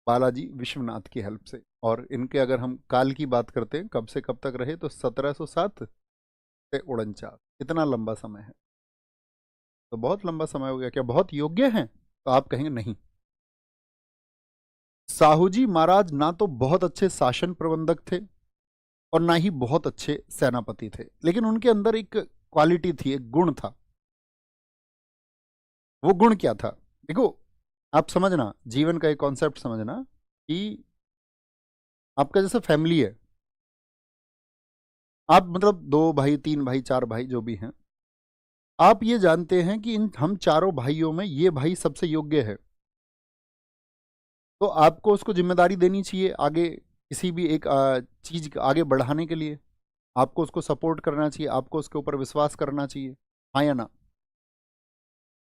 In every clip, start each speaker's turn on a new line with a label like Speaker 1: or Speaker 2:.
Speaker 1: बालाजी विश्वनाथ की हेल्प से। और इनके अगर हम काल की बात करते हैं कब से कब तक रहे, तो 1707 से 49, इतना लंबा समय है। तो बहुत लंबा समय हो गया, क्या बहुत योग्य हैं? तो आप कहेंगे नहीं। साहू जी महाराज ना तो बहुत अच्छे शासन प्रबंधक थे और ना ही बहुत अच्छे सेनापति थे, लेकिन उनके अंदर एक क्वालिटी थी, एक गुण था। वो गुण क्या था? देखो, आप समझना, जीवन का एक कॉन्सेप्ट समझना कि आपका जैसे फैमिली है, आप मतलब दो भाई, तीन भाई, चार भाई, जो भी हैं, आप ये जानते हैं कि इन हम चारों भाइयों में ये भाई सबसे योग्य है, तो आपको उसको जिम्मेदारी देनी चाहिए आगे, किसी भी एक चीज आगे बढ़ाने के लिए आपको उसको सपोर्ट करना चाहिए, आपको उसके ऊपर विश्वास करना चाहिए, हाँ या ना?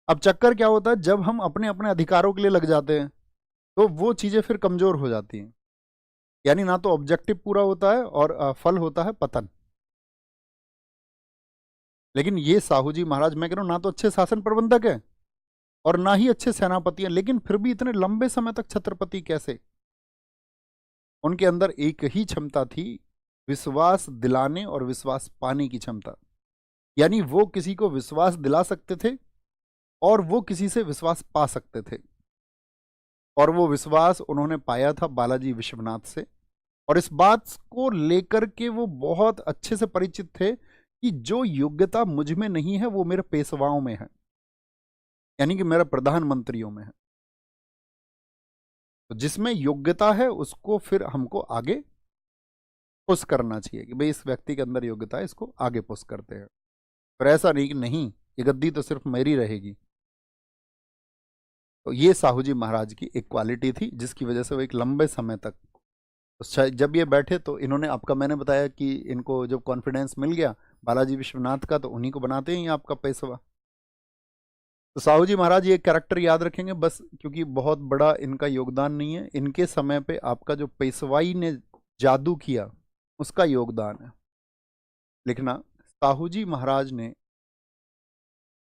Speaker 1: अब चक्कर क्या होता है, जब हम अपने अपने अधिकारों के लिए लग जाते हैं तो वो चीजें फिर कमजोर हो जाती हैं। यानी ना तो ऑब्जेक्टिव पूरा होता है और फल होता है पतन। लेकिन ये साहू जी महाराज, मैं कह रहा हूं, ना तो अच्छे शासन प्रबंधक है और ना ही अच्छे सेनापति हैं, लेकिन फिर भी इतने लंबे समय तक छत्रपति कैसे? उनके अंदर एक ही क्षमता थी, विश्वास दिलाने और विश्वास पाने की क्षमता। यानी वो किसी को विश्वास दिला सकते थे और वो किसी से विश्वास पा सकते थे, और वो विश्वास उन्होंने पाया था बालाजी विश्वनाथ से। और इस बात को लेकर के वो बहुत अच्छे से परिचित थे कि जो योग्यता मुझ में नहीं है वो मेरे पेशवाओं में है, यानी कि मेरे प्रधानमंत्रियों में है। तो जिसमें योग्यता है उसको फिर हमको आगे पुश करना चाहिए कि भाई इस व्यक्ति के अंदर योग्यता है, इसको आगे पुश करते हैं। पर ऐसा नहीं कि नहीं, ये गद्दी तो सिर्फ मेरी रहेगी। तो ये साहू जी महाराज की एक क्वालिटी थी जिसकी वजह से वो एक लंबे समय तक, तो शायद जब ये बैठे तो इन्होंने, आपका मैंने बताया कि इनको जब कॉन्फिडेंस मिल गया बालाजी विश्वनाथ का, तो उन्हीं को बनाते हैं आपका पेशवा। तो साहू जी महाराज ये कैरेक्टर याद रखेंगे बस, क्योंकि बहुत बड़ा इनका योगदान नहीं है, इनके समय पे आपका जो पेशवाई ने जादू किया उसका योगदान है। लिखना, साहू जी महाराज ने